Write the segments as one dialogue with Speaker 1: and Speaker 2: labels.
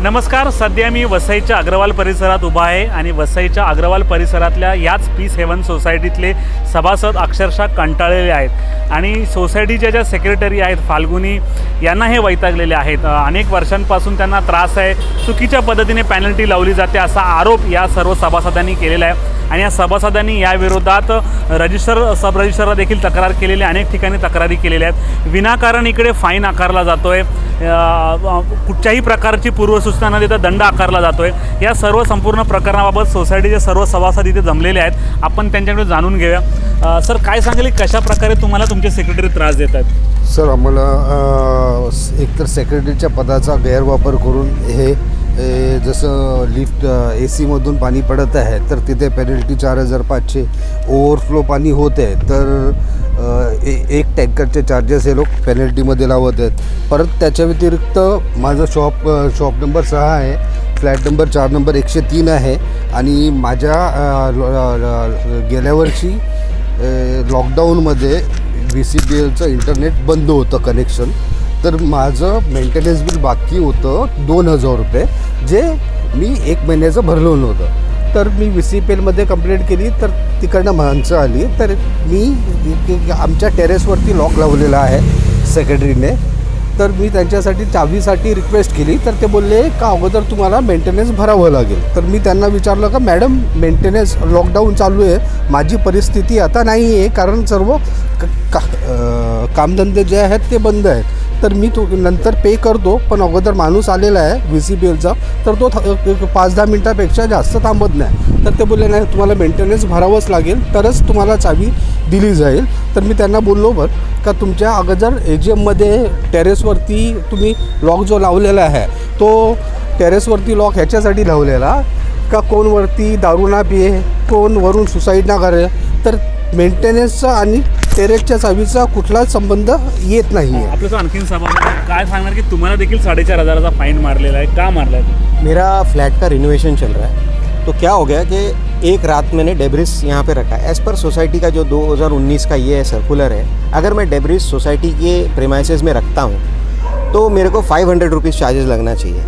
Speaker 1: नमस्कार. सध्या मी वसईच्या अग्रवाल परिसरात उभा आहे आणि वसईच्या अग्रवाल परिसरातल्या याच पीस हेवन सोसायटीतले सभासद अक्षरशः कंटाळलेले आहेत आणि सोसायटीच्या ज्या सेक्रेटरी आहेत फाल्गुनी यांना हे वैतागलेले आहेत. अनेक वर्षांपासून त्यांना त्रास आहे. चुकीच्या पद्धतीने पॅनल्टी लावली जाते असा आरोप या सर्व सभासदांनी केलेला आहे आणि या सभासदांनी याविरोधात सब रजिस्टरला देखील तक्रार केलेली, अनेक ठिकाणी तक्रारी केलेल्या आहेत. विनाकारण इकडे फाईन आकारला जातो आहे, कुठच्याही प्रकारची पूर्वसूचना न देता दंड आकारला जातो आहे. या सर्व संपूर्ण प्रकरणाबाबत सोसायटीचे सर्व सभासद इथे जमलेले आहेत. आपण त्यांच्याकडे जाणून घेऊया. सर, काय सांगेल कशा प्रकारे तुम्हाला तुमचे सेक्रेटरी त्रास देत आहेत?
Speaker 2: सर, आम्हाला एकतर सेक्रेटरीच्या पदाचा गैरवापर करून हे जसं लिफ्ट AC मधून पाणी पडत आहे तर तिथे पेनल्टी 4,500, ओव्हरफ्लो पाणी होत आहे तर एक टँकरचे चार्जेस हे लोक पेनल्टीमध्ये लावत आहेत. परत त्याच्या व्यतिरिक्त माझं शॉप नंबर 6 आहे, फ्लॅट नंबर 4 नंबर 103 आहे आणि माझ्या गेल्या वर्षी लॉकडाऊनमध्ये VCPLचं इंटरनेट बंद होतं कनेक्शन, तर माझं मेंटेनन्स बिल बाकी होतं 2,000 रुपये, जे मी 1 महिन्याचं भरलं नव्हतं. तर मी VCPLमध्ये कंप्लेंट केली तर तिकडनं माणसं आली. तर मी आमच्या टेरेसवरती लॉक लावलेला आहे सेक्रेटरीने, तर मी त्यांच्यासाठी चावीसाठी रिक्वेस्ट केली तर ते बोलले का अगोदर तुम्हाला मेंटेनन्स भरावं लागेल. तर मी त्यांना विचारलं का मॅडम मेंटेनन्स, लॉकडाऊन चालू आहे, माझी परिस्थिती आता नाही आहे कारण सर्व कामधंदे जे आहेत ते बंद आहेत, तर मी तो नंतर पे करतो, पण अगोदर माणूस आलेला आहे VCPLचा तर तो 5-10 मिनटापेक्षा जास्त थांबत नाही. तर ते बोलले नाही, तुम्हाला मेंटेनन्स भरावंच लागेल तरच तुम्हाला चावी दिली जाईल. तर मी त्यांना बोललो बरं का तुमच्या अगोदर AGMमध्ये टेरेसवरती तुम्ही लॉक जो लावलेला आहे तो टेरेसवरती लॉक ह्याच्यासाठी लावलेला का कोण वरती दारू ना पिये, कोण वरून सुसाईड ना करे, तर मेंटेनन्सचा आणि टेरेसच्या चावीचा कुठलाच संबंध येत नाही आहे.
Speaker 1: आपलं आणखीन सभासद काय सांगणार की तुम्हाला देखील 4,500 फाइन मारलेला आहे, का मारला है?
Speaker 3: मेरा फ्लैट का रिनोवेशन चल रहा है, तो क्या हो गया कि एक रात मैंने डेब्रिस यहाँ पे रखा है. एज़ पर सोसाइटी का जो 2019 का ये सर्कुलर है, अगर मैं डेब्रिस सोसाइटी के प्रेमाइसेस में रखता हूँ तो मेरे को 500 रुपीज़ चार्जेस लगना चाहिए.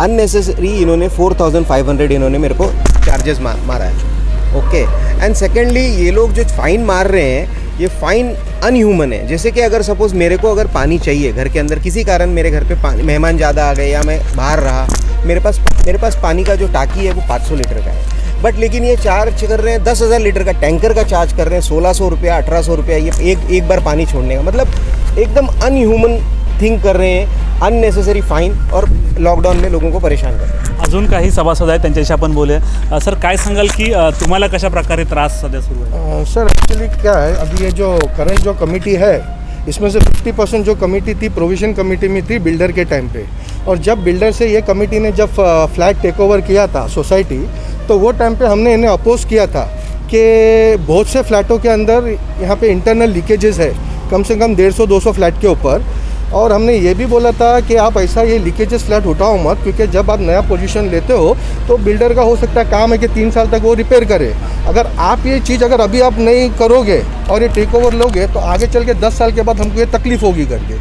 Speaker 3: अननेसेसरी इन्होंने 4,500 इन्होंने मेरे को चार्जेस मारा है. ओके. एंड सेकेंडली ये लोग जो फ़ाइन मार रहे हैं ये फ़ाइन अनह्यूमन है. जैसे कि अगर सपोज़ मेरे को अगर पानी चाहिए घर के अंदर, किसी कारण मेरे घर पे मेहमान ज़्यादा आ गए या मैं बाहर रहा, मेरे पास पानी का जो टाकी है वो 500 लीटर का है, बट लेकिन ये चार्ज कर रहे हैं 10,000 लीटर का टैंकर का चार्ज कर रहे हैं 1,600 रुपया 1,800 रुपया ये एक बार पानी छोड़ने का. मतलब एकदम अनह्यूमन थिंग कर रहे हैं, अननेसेसरी फाइन, और लॉकडाउन में लोगों को परेशान कर रहे हैं.
Speaker 1: अजून काही सभासद आहेत त्यांच्याशी आपण बोलूया. सर, काय सांगाल की तुम्हाला कशा प्रकारे त्रास सध्या सुरू आहे?
Speaker 4: सर, एक्चुअली क्या है, अभी ये जो करंट जो कमेटी है इसमें से 50% जो कमेटी थी प्रोविज़न कमेटी में थी बिल्डर के टाइम पे, और जब बिल्डर से ये कमेटी ने जब फ्लैट टेक ओवर किया था सोसाइटी, तो वो टाइम पे हमने इन्हें अपोज किया था कि बहुत से फ्लैटों के अंदर यहाँ पे इंटरनल लीकेजेस है, कम से कम 150-200 फ्लैट के ऊपर, और हमने ये भी बोला था कि आप ऐसा ये लीकेजेस फ्लैट उठाओ मत, क्योंकि जब आप नया पोजीशन लेते हो तो बिल्डर का हो सकता है काम है कि 3 साल तक वो रिपेयर करे. अगर आप ये चीज़ अगर अभी आप नहीं करोगे और ये टेक ओवर लोगे तो आगे चल के 10 साल के बाद हमको ये तकलीफ़ होगी करके.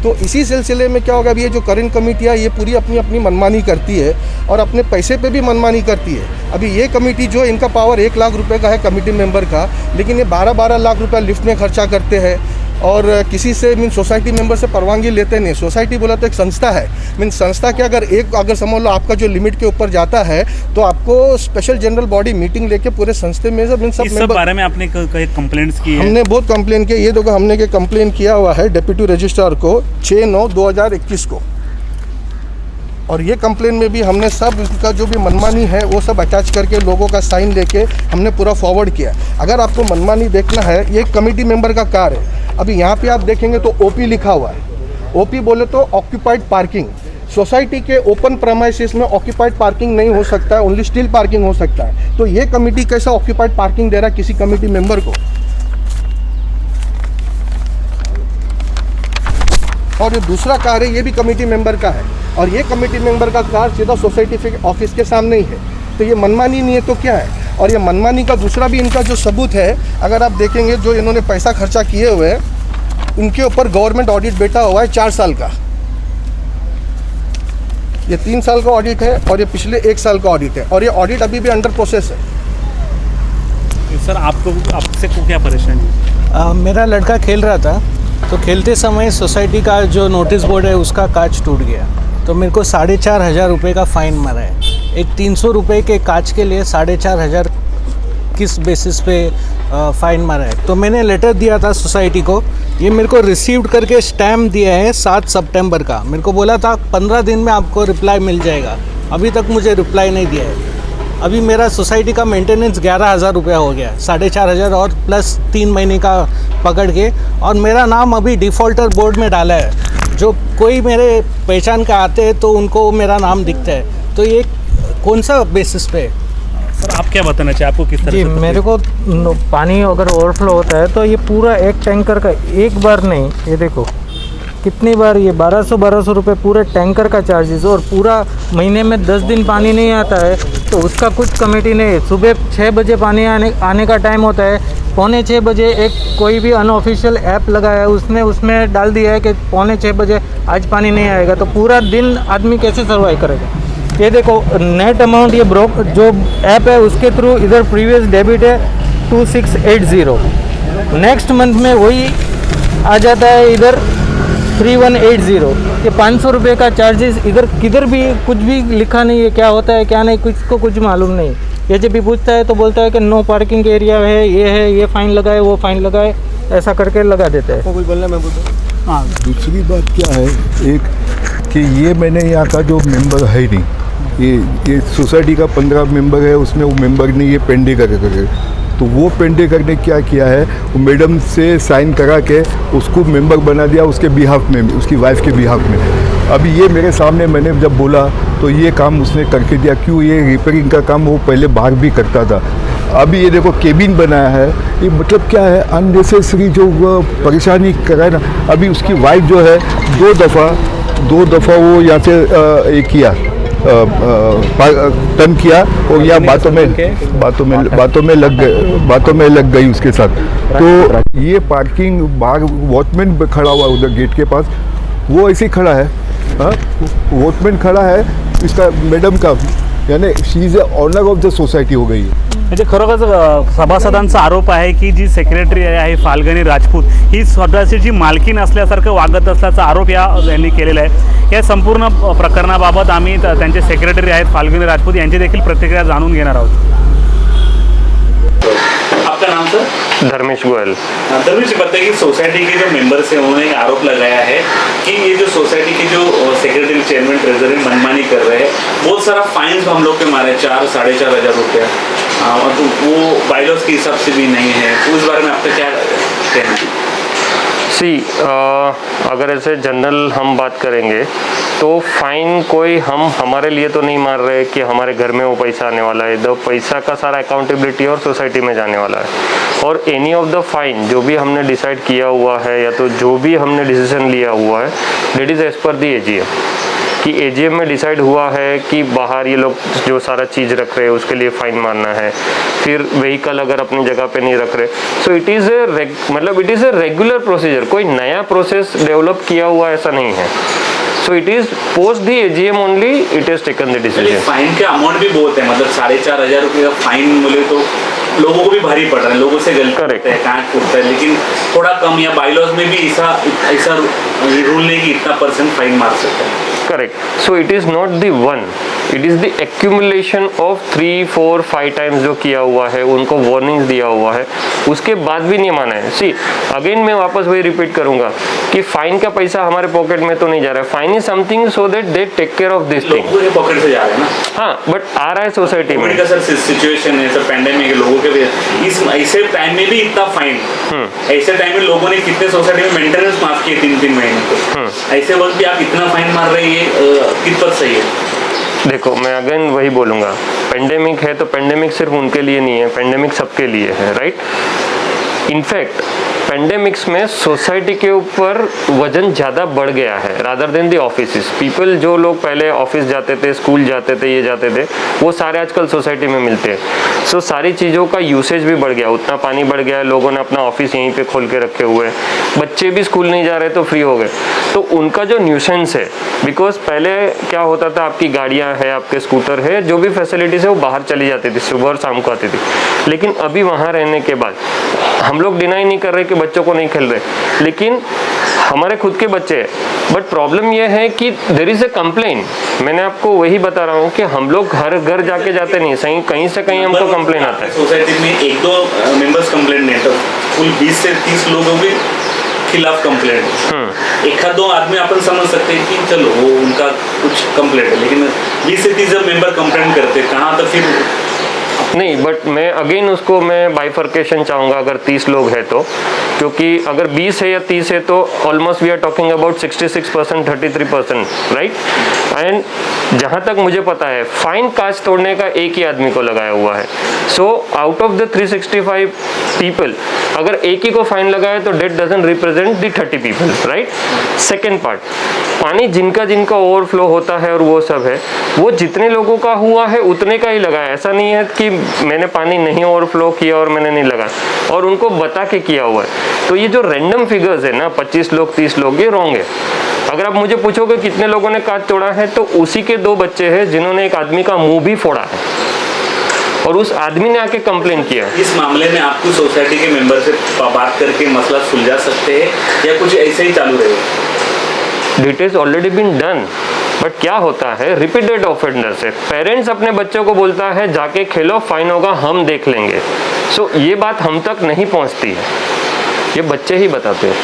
Speaker 4: तो इसी सिलसिले में क्या होगा, अभी ये जो करंट कमेटी है ये पूरी अपनी अपनी मनमानी करती है और अपने पैसे पे भी मनमानी करती है. अभी ये कमेटी जो इनका पावर 1 लाख रुपए का है कमेटी मेंबर का, लेकिन ये 12-12 लाख रुपया लिफ्ट में खर्चा करते हैं और किसी से मीन सोसाइटी मेंबर से परवानगी लेते नहीं. सोसाइटी बोला तो एक संस्था है, मीन संस्था के अगर समझ लो आपका जो लिमिट के ऊपर जाता है तो आपको स्पेशल जनरल बॉडी मीटिंग लेके पूरे संस्थे में सब
Speaker 1: इस सब बारे में आपने कई कंप्लेंट्स की है?
Speaker 4: हमने बहुत कंप्लेन किया. ये देखो हमने के कंप्लेन किया हुआ है डिप्टी रजिस्ट्रार को 6/9/2021 को, और ये कंप्लेन में भी हमने सब इसका जो भी मनमानी है वो सब अटैच करके लोगों का साइन लेके हमने पूरा फॉरवर्ड किया. अगर आपको मनमानी देखना है, ये कमेटी मेंबर का कार्य है. अभी यहाँ पे आप देखेंगे तो OP लिखा हुआ है. OP बोले तो ऑक्यूपाइड पार्किंग. सोसाइटी के ओपन प्रेमाइसेस में ऑक्यूपाइड पार्किंग नहीं हो सकता है, ओनली स्टिल पार्किंग हो सकता है. तो ये कमेटी कैसा ऑक्यूपाइड पार्किंग दे रहा है किसी कमेटी मेंबर को? और ये दूसरा कार है, ये भी कमेटी मेंबर का है, और ये कमेटी मेंबर का कार सीधा सोसाइटी के ऑफिस के सामने ही है. तो ये मनमानी नहीं है तो क्या है? और ये मनमानी का दूसरा भी इनका जो सबूत है, अगर आप देखेंगे जो इन्होंने पैसा खर्चा किए हुए उनके ऊपर गवर्नमेंट ऑडिट बैठा हुआ है 4 साल का. ये 3 साल का ऑडिट है और ये पिछले 1 साल का ऑडिट है और ये ऑडिट अभी भी अंडर प्रोसेस है।
Speaker 1: सर आपसे को क्या परेशानी?
Speaker 5: मेरा लड़का खेल रहा था, तो खेलते समय सोसाइटी का जो नोटिस बोर्ड है उसका कांच टूट गया, तो मेरे को 4,500 रुपये का फ़ाइन मारा है। एक 300 रुपये के कांच के लिए 4,500 किस बेसिस पे फ़ाइन मारा है? तो मैंने लेटर दिया था सोसाइटी को, ये मेरे को रिसीव्ड करके स्टैम्प दिया है 7 सितंबर का। मेरे को बोला था 15 दिन में आपको रिप्लाई मिल जाएगा, अभी तक मुझे रिप्लाई नहीं दिया है। अभी मेरा सोसाइटी का मेंटेनेंस 11,000 रुपया हो गया, 4,500 और प्लस 3 महीने का पकड़ के, और मेरा नाम अभी डिफ़ॉल्टर बोर्ड में डाला है। जो कोई मेरे पहचान के आते हैं तो उनको मेरा नाम दिखता है, तो ये कौन सा बेसिस पे?
Speaker 1: सर आप क्या बताना चाहिए, आपको किस तरह
Speaker 6: जी,
Speaker 1: से
Speaker 6: मेरे को पानी अगर ओवरफ्लो होता है तो ये पूरा एक टैंकर का, एक बार नहीं, ये देखो कितनी बार, ये 1200 रुपये पूरे टैंकर का चार्जेस, और पूरा महीने में 10 दिन पानी नहीं आता है तो उसका कुछ कमेटी नहीं। सुबह 6 बजे पानी आने का टाइम होता है, 5:45 बजे एक कोई भी अनऑफिशियल ऐप लगाया है, उसने उसमें डाल दिया है कि 5:45 बजे आज पानी नहीं आएगा, तो पूरा दिन आदमी कैसे सर्वाइव करेगा? ये देखो नेट अमाउंट, ये ब्रोक जो ऐप है उसके थ्रू इधर प्रीवियस डेबिट है 2680, नेक्स्ट मंथ में वही आ जाता है इधर 3180। ये 500 रुपये का चार्जेस, इधर किधर भी कुछ भी लिखा नहीं है, क्या होता है क्या नहीं, किसको कुछ मालूम नहीं। ये जब भी पूछता है तो बोलता है कि नो पार्किंग एरिया है, ये फ़ाइन लगाए, वो फ़ाइन लगाए, ऐसा करके लगा देते हैं।
Speaker 3: कुछ बोलना मैं बोलता।
Speaker 1: हाँ,
Speaker 7: दूसरी बात क्या है, एक कि ये मैंने यहाँ का जो मेंबर है ही नहीं, ये सोसाइटी का 15 मेंबर है, उसमें वो मेंबर नहीं, ये पेंडे करे। तो वो पेंडे करने क्या किया है, वो मैडम से साइन करा के उसको मेंबर बना दिया उसके बिहाफ में, उसकी वाइफ के बिहाफ में। अभी ये मेरे सामने मैंने जब बोला तो ये काम उसने करके दिया। क्यों? ये रिपेयरिंग का काम वो पहले बाहर भी करता था। अभी ये देखो केबिन बनाया है, ये मतलब क्या है, अननेसेसरी जो परेशानी कराए ना। अभी उसकी वाइफ जो है दो दफ़ा वो यहाँ से एक किया टर्न किया और यहाँ बातों में लग गई उसके साथ। तो ये पार्किंग बाहर वॉचमैन खड़ा हुआ उधर गेट के पास, वो ऐसे ही खड़ा है, वॉचमैन खड़ा है इसका मैडम का, यानी she is owner of the society हो गई है।
Speaker 1: म्हणजे खरोखरच सभासदांचा आरोप आहे की जी सेक्रेटरी आहे फाल्गुनी राजपूत ही स्वतःची जी मालकीण असल्यासारखं वागत असल्याचा आरोप यांनी केलेला आहे। या संपूर्ण प्रकरणाबाबत आम्ही त्यांचे सेक्रेटरी आहेत फाल्गुनी राजपूत यांची देखील प्रतिक्रिया जाणून घेणार आहोत। आपका नाम सर?
Speaker 8: धर्मेश गोयल।
Speaker 1: धर्मेश जी, बताइए कि सोसाइटी के जो मेंबर्स हैं उन्होंने एक आरोप लगाया है कि ये जो सोसाइटी के जो सेक्रेटरी, चेयरमैन, ट्रेजरी मनमानी कर रहे हैं, बहुत सारा फाइन्स हम लोग पे मारे 4-4,500 रुपया, तो वो बाइलॉज के हिसाब से भी नहीं है। तो उस बारे में आपका क्या कहना है?
Speaker 8: अगर ऐसे जनरल हम बात करेंगे तो फाइन कोई हम हमारे लिए तो नहीं मार रहे कि हमारे घर में वो पैसा आने वाला है। द पैसा का सारा अकाउंटेबिलिटी और सोसाइटी में जाने वाला है। और एनी ऑफ द फाइन जो भी हमने डिसाइड किया हुआ है या तो जो भी हमने डिसीजन लिया हुआ है, that is as per the AGM, कि एजीएम में डिसाइड हुआ है कि बाहर ये लोग जो सारा चीज़ रख रहे हैं उसके लिए फ़ाइन मारना है। फिर व्हीकल अगर अपनी जगह पे नहीं रख रहे, so it is a regular procedure, कोई नया प्रोसेस डेवलप किया हुआ ऐसा नहीं है। So it is post the AGM only it is taken the decision.
Speaker 1: Fine का अमाउंट भी बहुत है, मतलब 4,500 रुपये का फाइन बोले तो लोगों को भी भारी पड़ रहा है, लोगों से गलती करते हैं, कांट फूटता है, लेकिन थोड़ा कम या बाइलॉज में भी ऐसा रूल नहीं कि इतना % फाइन मार सकता है।
Speaker 8: Correct. So it is not the one, it is the accumulation of 3, 4, 5 times जो किया हुआ है, उनको वार्निंग्स दिया हुआ है, उसके बाद भी नहीं माना है। सी अगेन मैं वापस वही रिपीट करूंगा कि फाइन का पैसा हमारे पॉकेट में तो नहीं जा रहा है। Fine is something so that they take care of this thing.
Speaker 1: लोगों के पॉकेट से जा रहे हैं ना।
Speaker 8: हाँ, बट आ रहा है सोसाइटी में।
Speaker 1: सर सिचुएशन है, सर पैंडेमिक, लोगों के इस ऐसे टाइम में भी इतना फाइन, ऐसे टाइम में लोगों ने कितने सोसाइटी में मेंटेनेंस माफ किए 3-3 महीने को, ऐसे वक्त भी आप इतना फाइन मार रहे हैं, कितना सही है?
Speaker 8: देखो मैं अगेन वही बोलूँगा, पेंडेमिक है तो पेंडेमिक सिर्फ उनके लिए नहीं है, पेंडेमिक सबके लिए है, राइट। इनफैक्ट पेंडेमिक्स में सोसाइटी के ऊपर वजन ज़्यादा बढ़ गया है rather than the office. People जो लोग पहले ऑफिस जाते थे, स्कूल जाते थे, ये जाते थे, वो सारे आजकल सोसाइटी में मिलते हैं। सो सारी चीज़ों का यूसेज भी बढ़ गया, उतना पानी बढ़ गया है, लोगों ने अपना ऑफिस यहीं पे खोल के रखे हुए हैं, बच्चे भी स्कूल नहीं जा रहे तो फ्री हो गए। तो उनका जो न्यूसेंस है, बिकॉज पहले क्या होता था, आपकी गाड़ियाँ है, आपके स्कूटर है, जो भी फैसिलिटीज़ है वो बाहर चली जाती थी, सुबह और शाम को आती थी। लेकिन अभी वहाँ रहने के बाद हम लोग डिनाई नहीं कर रहे कि बच्चों को नहीं खेल रहे, लेकिन हमारे खुद के बच्चे हैं। बट प्रॉब्लम यह है कि देयर इज़ अ कंप्लेन। मैंने आपको वही बता रहा हूँ कि हम लोग हर घर जाके जाते नहीं, सही कहीं से कहीं हमको कंप्लेन आता है।
Speaker 1: सोसाइटी में 1-2 मेंबर्स कंप्लेंट नहीं, तो कुल 20 से 30 लोगों के खिलाफ कंप्लेंट। एक आध 2 आदमी अपन समझ सकते हैं कि चलो वो उनका कुछ कंप्लेंट है, लेकिन 20 से 30 जब मेंबर कंप्लेंट करते हैं, कहाँ तो फिर
Speaker 8: नहीं, बट मैं अगेन उसको मैं बाइफर्केशन चाहूँगा अगर 30 लोग हैं तो, क्योंकि अगर 20 है या 30 है तो almost we are talking about 66%, 33%, right. And जहाँ तक मुझे पता है फाइन कांच तोड़ने का एक ही आदमी को लगाया हुआ है। So out of the 365 people अगर एक ही को फाइन लगाया तो that doesn't represent the 30 people, right. Second part, पानी जिनका जिनका ओवरफ्लो होता है और वो सब है, वो जितने लोगों का हुआ है उतने का ही लगाया। ऐसा नहीं है कि मैंने पानी नहीं ओवरफ्लो किया और मैंने नहीं लगाया, और उनको बता के किया हुआ है। तो ये जो रैंडम फिगर्स है ना, 25 लोग 30 लोग, ये रॉन्ग है। अगर आप मुझे पूछोगे कितने लोगों ने कांच तोड़ा है, तो उसी के 2 बच्चे हैं जिन्होंने एक आदमी का मुंह भी फोड़ा है, और उस आदमी ने आके कंप्लेन किया।
Speaker 1: इस मामले में आपको सोसाइटी के मेंबर से बात करके मसला सुलझा सकते हैं या कुछ ऐसे ही चालू रहेगा?
Speaker 8: It is already been done, but क्या होता है, रिपीटेड ऑफेंडर्स है, पेरेंट्स अपने बच्चों को बोलता है जाके खेलो, फाइन होगा, हम देख लेंगे। सो ये बात हम तक नहीं पहुंचती है, ये बच्चे ही बताते हैं।